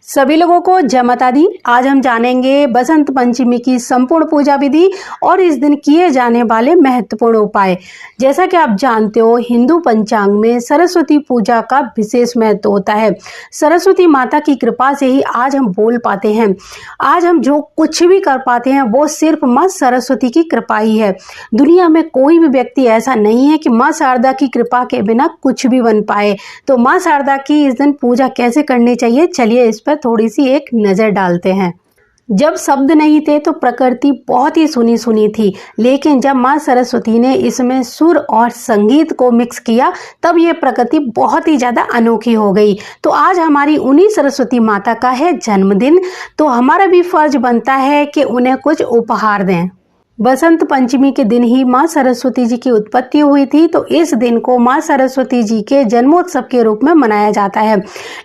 सभी लोगों को जय माता दी। आज हम जानेंगे बसंत पंचमी की संपूर्ण पूजा विधि और इस दिन किए जाने वाले महत्वपूर्ण उपाय। जैसा कि आप जानते हो, हिंदू पंचांग में सरस्वती पूजा का विशेष महत्व होता है। सरस्वती माता की कृपा से ही आज हम बोल पाते हैं। आज हम जो कुछ भी कर पाते हैं वो सिर्फ माँ सरस्वती की कृपा ही है। दुनिया में कोई भी व्यक्ति ऐसा नहीं है कि माँ शारदा की कृपा के बिना कुछ भी बन पाए। तो माँ शारदा की इस दिन पूजा कैसे करनी चाहिए, चलिए इस पर थोड़ी सी एक नजर डालते हैं। जब शब्द नहीं थे तो प्रकृति बहुत ही सुनी सुनी थी, लेकिन जब माँ सरस्वती ने इसमें सुर और संगीत को मिक्स किया तब ये प्रकृति बहुत ही ज़्यादा अनोखी हो गई। तो आज हमारी उन्हीं सरस्वती माता का है जन्मदिन, तो हमारा भी फर्ज बनता है कि उन्हें कुछ उपहार दें। बसंत पंचमी के दिन ही माँ सरस्वती जी की उत्पत्ति हुई थी, तो इस दिन को माँ सरस्वती जी के जन्मोत्सव के रूप में मनाया जाता है।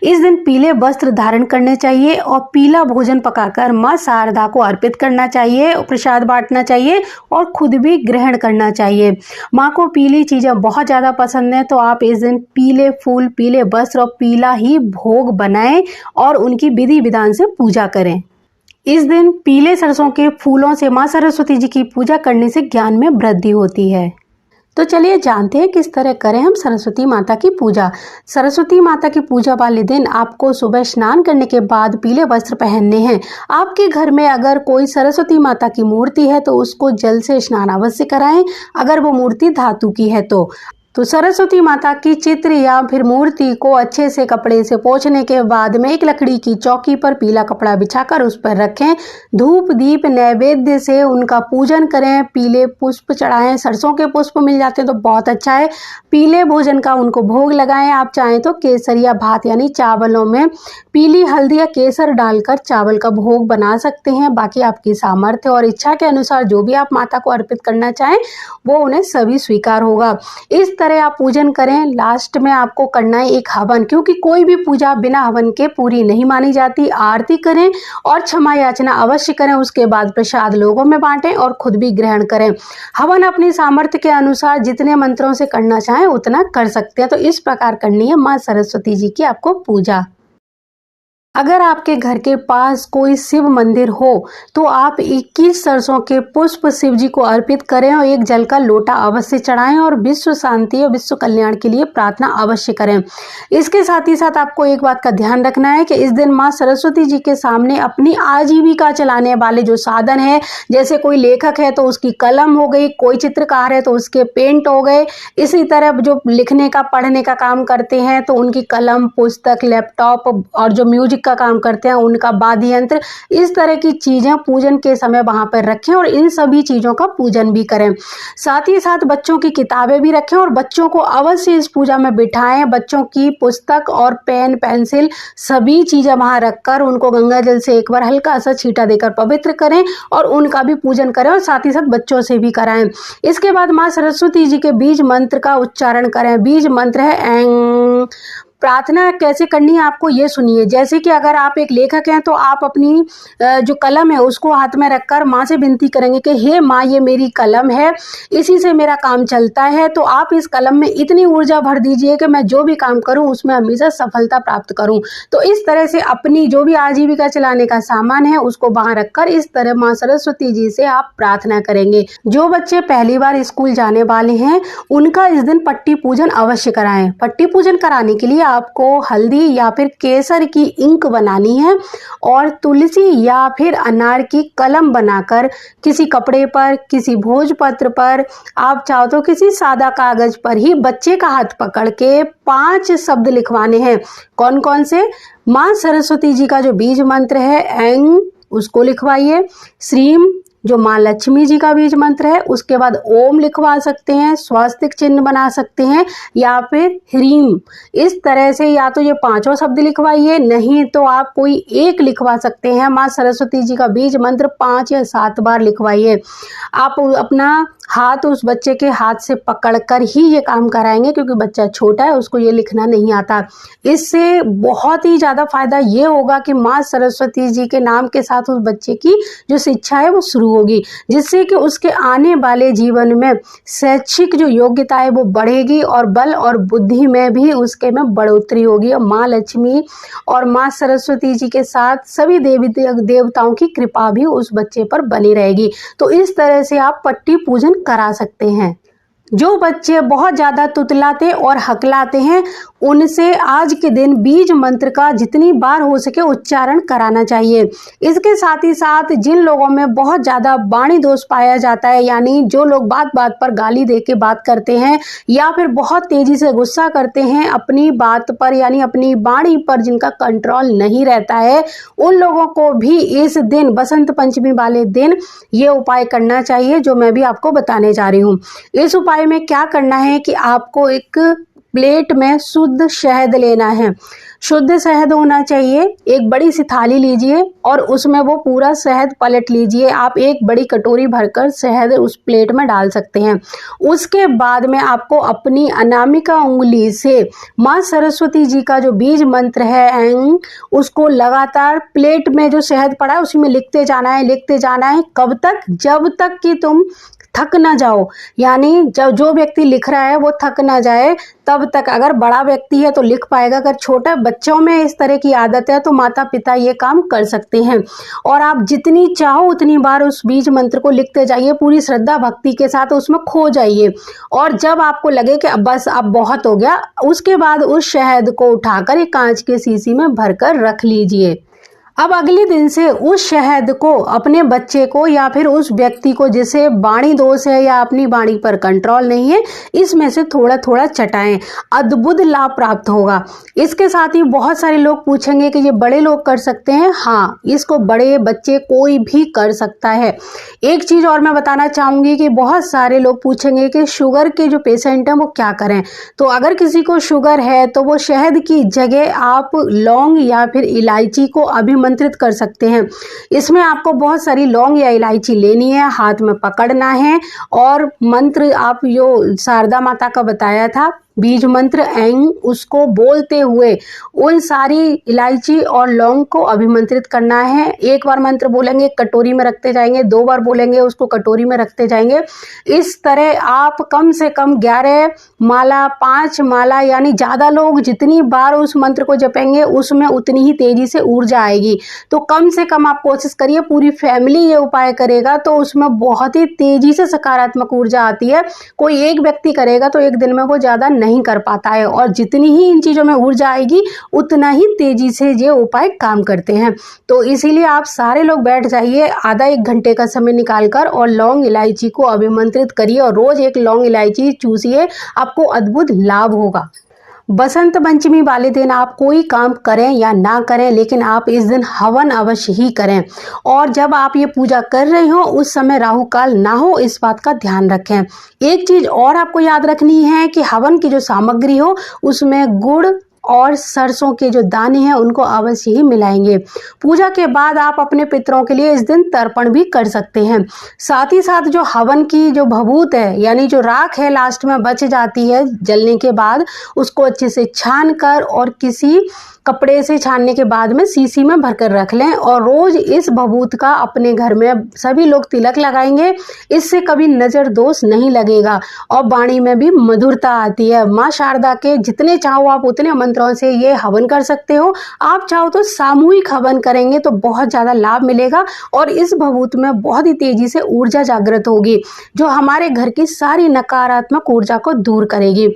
इस दिन पीले वस्त्र धारण करने चाहिए और पीला भोजन पकाकर माँ शारदा को अर्पित करना चाहिए, प्रसाद बांटना चाहिए और खुद भी ग्रहण करना चाहिए। माँ को पीली चीज़ें बहुत ज़्यादा पसंद है, तो आप इस दिन पीले फूल, पीले वस्त्र और पीला ही भोग बनाएं और उनकी विधि विधान से पूजा करें। इस दिन पीले सरसों के फूलों से माँ सरस्वती जी की पूजा करने से ज्ञान में वृद्धि होती है। तो चलिए जानते हैं किस तरह करें हम सरस्वती माता की पूजा। सरस्वती माता की पूजा वाले दिन आपको सुबह स्नान करने के बाद पीले वस्त्र पहनने हैं। आपके घर में अगर कोई सरस्वती माता की मूर्ति है तो उसको जल से स्नान अवश्य कराएं, अगर वो मूर्ति धातु की है तो सरस्वती माता की चित्र या फिर मूर्ति को अच्छे से कपड़े से पोंछने के बाद में एक लकड़ी की चौकी पर पीला कपड़ा बिछाकर उस पर रखें। धूप दीप नैवेद्य से उनका पूजन करें, पीले पुष्प चढ़ाएं। सरसों के पुष्प मिल जाते हैं तो बहुत अच्छा है। पीले भोजन का उनको भोग लगाएं। आप चाहें तो केसर या भात यानी चावलों में पीली हल्दी या केसर डालकर चावल का भोग बना सकते हैं। बाकी आपकी सामर्थ्य और इच्छा के अनुसार जो भी आप माता को अर्पित करना चाहें वो उन्हें सभी स्वीकार होगा। इस तरह आप पूजन करें। लास्ट में आपको करना है एक हवन, क्योंकि कोई भी पूजा बिना हवन के पूरी नहीं मानी जाती। आरती करें और क्षमा याचना अवश्य करें। उसके बाद प्रसाद लोगों में बांटें और खुद भी ग्रहण करें। हवन अपनी सामर्थ्य के अनुसार जितने मंत्रों से करना चाहें उतना कर सकते हैं। तो इस प्रकार करनी है माँ सरस्वती जी की आपको पूजा। अगर आपके घर के पास कोई शिव मंदिर हो तो आप 21 सरसों के पुष्प शिव जी को अर्पित करें और एक जल का लोटा अवश्य चढ़ाएं और विश्व शांति और विश्व कल्याण के लिए प्रार्थना अवश्य करें। इसके साथ ही साथ आपको एक बात का ध्यान रखना है कि इस दिन माँ सरस्वती जी के सामने अपनी आजीविका चलाने वाले जो साधन है, जैसे कोई लेखक है तो उसकी कलम हो गई, कोई चित्रकार है तो उसके पेंट हो गए, इसी तरह जो लिखने का पढ़ने का काम करते हैं तो उनकी कलम, पुस्तक, लैपटॉप और जो म्यूजिक का काम करते हैं उनका वाद्य यंत्र, इस तरह की चीजें पूजन के समय वहां पर रखें और इन सभी चीजों का पूजन भी करें। साथ ही साथ बच्चों की किताबें भी रखें और बच्चों को अवश्य इस पूजा में बिठाएं। बच्चों की पुस्तक और पेन, पेंसिल सभी चीजें वहां रखकर उनको गंगा जल से एक बार हल्का सा छींटा देकर पवित्र करें और उनका भी पूजन करें और साथ ही साथ बच्चों से भी कराएं। इसके बाद माँ सरस्वती जी के बीज मंत्र का उच्चारण करें। बीज मंत्र है ऐं। प्रार्थना कैसे करनी है आपको ये सुनिए। जैसे कि अगर आप एक लेखक हैं तो आप अपनी जो कलम है उसको हाथ में रखकर माँ से विनती करेंगे कि हे माँ, ये मेरी कलम है, इसी से मेरा काम चलता है, तो आप इस कलम में इतनी ऊर्जा भर दीजिए कि मैं जो भी काम करूँ उसमें हमेशा सफलता प्राप्त करूँ। तो इस तरह से अपनी जो भी आजीविका चलाने का सामान है उसको वहाँ रखकर इस तरह माँ सरस्वती जी से आप प्रार्थना करेंगे। जो बच्चे पहली बार स्कूल जाने वाले हैं उनका इस दिन पट्टी पूजन अवश्य कराएं। पट्टी पूजन कराने के लिए आपको हल्दी या फिर केसर की इंक बनानी है और तुलसी या फिर अनार की कलम बनाकर किसी कपड़े पर, किसी भोजपत्र पर, आप चाहो तो किसी सादा कागज पर ही बच्चे का हाथ पकड़ के 5 शब्द लिखवाने हैं। कौन कौन से? माँ सरस्वती जी का जो बीज मंत्र है ऐं, उसको लिखवाइए। श्रीम जो माँ लक्ष्मी जी का बीज मंत्र है, उसके बाद ओम लिखवा सकते हैं, स्वास्तिक चिन्ह बना सकते हैं या फिर ह्रीम। इस तरह से या तो ये 5 शब्द लिखवाइए, नहीं तो आप कोई एक लिखवा सकते हैं। माँ सरस्वती जी का बीज मंत्र 5 या 7 बार लिखवाइए। आप अपना हाथ उस बच्चे के हाथ से पकड़कर ही ये काम कराएंगे, क्योंकि बच्चा छोटा है, उसको ये लिखना नहीं आता। इससे बहुत ही ज़्यादा फायदा ये होगा कि माँ सरस्वती जी के नाम के साथ उस बच्चे की जो शिक्षा है वो शुरू होगी, जिससे कि उसके आने वाले जीवन में शैक्षिक जो योग्यता है वो बढ़ेगी और बल और बुद्धि में भी उसके में बढ़ोतरी होगी। और माँ लक्ष्मी और माँ सरस्वती जी के साथ सभी देवी देवताओं की कृपा भी उस बच्चे पर बनी रहेगी। तो इस तरह से आप पट्टी पूजन करा सकते हैं। जो बच्चे बहुत ज़्यादा तुतलाते और हकलाते हैं उनसे आज के दिन बीज मंत्र का जितनी बार हो सके उच्चारण कराना चाहिए। इसके साथ ही साथ जिन लोगों में बहुत ज़्यादा वाणी दोष पाया जाता है, यानी जो लोग बात बात पर गाली दे के बात करते हैं या फिर बहुत तेज़ी से गुस्सा करते हैं अपनी बात पर, यानी अपनी वाणी पर जिनका कंट्रोल नहीं रहता है, उन लोगों को भी इस दिन बसंत पंचमी वाले दिन ये उपाय करना चाहिए जो मैं भी आपको बताने जा रही हूँ। इस उपाय में क्या करना है कि आपको एक प्लेट में शुद्ध शहद लेना है। शुद्ध शहद होना चाहिए। एक बड़ी सी थाली लीजिए और उसमें वो पूरा शहद पलट लीजिए। आप एक बड़ी कटोरी भरकर शहद उस प्लेट में डाल सकते हैं। उसके बाद में आपको अपनी अनामिका उंगली से माँ सरस्वती जी का जो बीज मंत्र है उसको लगातार प्लेट में जो शहद पड़ा है उसी में लिखते जाना है। कब तक? जब तक कि तुम थक ना जाओ, यानी जब जो व्यक्ति लिख रहा है वो थक ना जाए तब तक। अगर बड़ा व्यक्ति है तो लिख पाएगा, अगर छोटे बच्चों में इस तरह की आदत है तो माता पिता ये काम कर सकते हैं। और आप जितनी चाहो उतनी बार उस बीज मंत्र को लिखते जाइए पूरी श्रद्धा भक्ति के साथ, उसमें खो जाइए। और जब आपको लगे कि बस अब बहुत हो गया, उसके बाद उस शहद को उठाकर एक कांच के शीशी में भरकर रख लीजिए। अब अगले दिन से उस शहद को अपने बच्चे को या फिर उस व्यक्ति को जिसे वाणी दोष है या अपनी वाणी पर कंट्रोल नहीं है, इसमें से थोड़ा थोड़ा चटाएं। अद्भुत लाभ प्राप्त होगा। इसके साथ ही बहुत सारे लोग पूछेंगे कि ये बड़े लोग कर सकते हैं? हाँ, इसको बड़े बच्चे कोई भी कर सकता है। एक चीज़ और मैं बताना चाहूँगी कि बहुत सारे लोग पूछेंगे कि शुगर के जो पेशेंट हैं वो क्या करें। तो अगर किसी को शुगर है तो वो शहद की जगह आप लौंग या फिर इलायची को आमंत्रित कर सकते हैं। इसमें आपको बहुत सारी लौंग या इलायची लेनी है, हाथ में पकड़ना है और मंत्र आप जो शारदा माता का बताया था बीज मंत्र ऐं, उसको बोलते हुए उन सारी इलायची और लौंग को अभिमंत्रित करना है। एक बार मंत्र बोलेंगे कटोरी में रखते जाएंगे, 2 बार बोलेंगे उसको कटोरी में रखते जाएंगे। इस तरह आप कम से कम 11 माला 5 माला, यानी ज़्यादा लोग जितनी बार उस मंत्र को जपेंगे उसमें उतनी ही तेजी से ऊर्जा आएगी। तो कम से कम आप कोशिश करिए, पूरी फैमिली ये उपाय करेगा तो उसमें बहुत ही तेजी से सकारात्मक ऊर्जा आती है। कोई एक व्यक्ति करेगा तो एक दिन में वो ज़्यादा नहीं कर पाता है, और जितनी ही इन चीज़ों में ऊर्जा आएगी उतना ही तेजी से ये उपाय काम करते हैं। तो इसीलिए आप सारे लोग बैठ जाइए, आधा 1 घंटे का समय निकालकर और लौंग इलायची को अभिमंत्रित करिए और रोज एक लौंग इलायची चूसिए, आपको अद्भुत लाभ होगा। बसंत पंचमी वाले दिन आप कोई काम करें या ना करें, लेकिन आप इस दिन हवन अवश्य ही करें। और जब आप ये पूजा कर रहे हो उस समय राहु काल ना हो, इस बात का ध्यान रखें। एक चीज़ और आपको याद रखनी है कि हवन की जो सामग्री हो उसमें गुड़ और सरसों के जो दाने हैं उनको अवश्य ही मिलाएंगे। पूजा के बाद आप अपने पितरों के लिए इस दिन तर्पण भी कर सकते हैं। साथ ही साथ जो हवन की जो भभूत है, यानी जो राख है लास्ट में बच जाती है जलने के बाद, उसको अच्छे से छान कर और किसी कपड़े से छानने के बाद में शीशी में भरकर रख लें और रोज इस भभूत का अपने घर में सभी लोग तिलक लगाएंगे। इससे कभी नज़र दोष नहीं लगेगा और वाणी में भी मधुरता आती है। माँ शारदा के जितने चाहो आप उतने मंत्रों से ये हवन कर सकते हो। आप चाहो तो सामूहिक हवन करेंगे तो बहुत ज़्यादा लाभ मिलेगा और इस भभूत में बहुत ही तेजी से ऊर्जा जागृत होगी जो हमारे घर की सारी नकारात्मक ऊर्जा को दूर करेगी।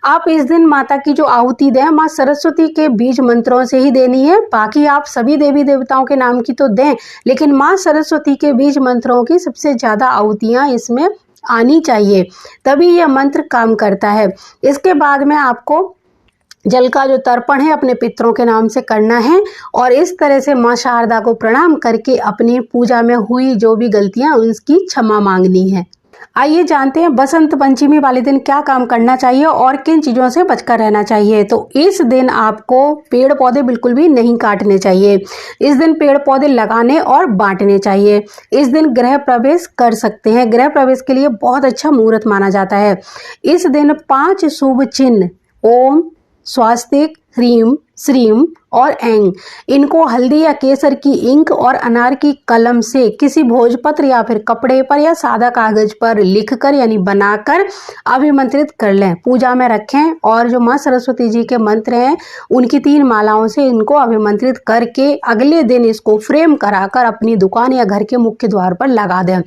आप इस दिन माता की जो आहुति दें माँ सरस्वती के बीज मंत्रों से ही देनी है। बाकी आप सभी देवी देवताओं के नाम की तो दें, लेकिन माँ सरस्वती के बीज मंत्रों की सबसे ज़्यादा आहुतियाँ इसमें आनी चाहिए, तभी यह मंत्र काम करता है। इसके बाद में आपको जल का जो तर्पण है अपने पितरों के नाम से करना है और इस तरह से माँ शारदा को प्रणाम करके अपनी पूजा में हुई जो भी गलतियाँ उसकी क्षमा मांगनी है। आइए जानते हैं बसंत पंचमी वाले दिन क्या काम करना चाहिए और किन चीज़ों से बचकर रहना चाहिए। तो इस दिन आपको पेड़ पौधे बिल्कुल भी नहीं काटने चाहिए। इस दिन पेड़ पौधे लगाने और बांटने चाहिए। इस दिन गृह प्रवेश कर सकते हैं। गृह प्रवेश के लिए बहुत अच्छा मुहूर्त माना जाता है। इस दिन 5 शुभ चिन्ह ओम, स्वास्तिक, ह्रीम, श्रीम और ऐंग, इनको हल्दी या केसर की इंक और अनार की कलम से किसी भोजपत्र या फिर कपड़े पर या सादा कागज पर लिखकर यानी बनाकर अभिमंत्रित कर लें, पूजा में रखें और जो माँ सरस्वती जी के मंत्र हैं उनकी 3 मालाओं से इनको अभिमंत्रित करके अगले दिन इसको फ्रेम कराकर अपनी दुकान या घर के मुख्य द्वार पर लगा दें।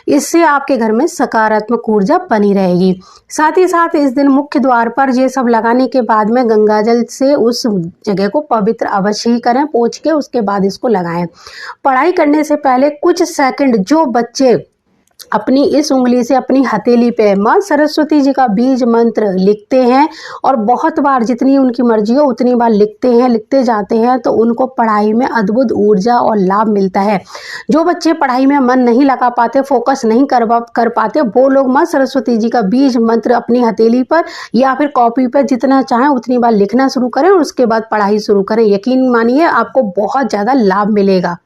इससे आपके घर में सकारात्मक ऊर्जा बनी रहेगी। साथ ही साथ इस दिन मुख्य द्वार पर ये सब लगाने के बाद में गंगा जल से उस जगह को पवित्र अवश्य ही करें, पोंछ के उसके बाद इसको लगाएं। पढ़ाई करने से पहले कुछ सेकंड जो बच्चे अपनी इस उंगली से अपनी हथेली पे माँ सरस्वती जी का बीज मंत्र लिखते हैं और बहुत बार जितनी उनकी मर्जी हो उतनी बार लिखते जाते हैं तो उनको पढ़ाई में अद्भुत ऊर्जा और लाभ मिलता है। जो बच्चे पढ़ाई में मन नहीं लगा पाते, फोकस नहीं कर पाते, वो लोग माँ सरस्वती जी का बीज मंत्र अपनी हथेली पर या फिर कॉपी पर जितना चाहें उतनी बार लिखना शुरू करें और उसके बाद पढ़ाई शुरू करें। यकीन मानिए आपको बहुत ज़्यादा लाभ मिलेगा।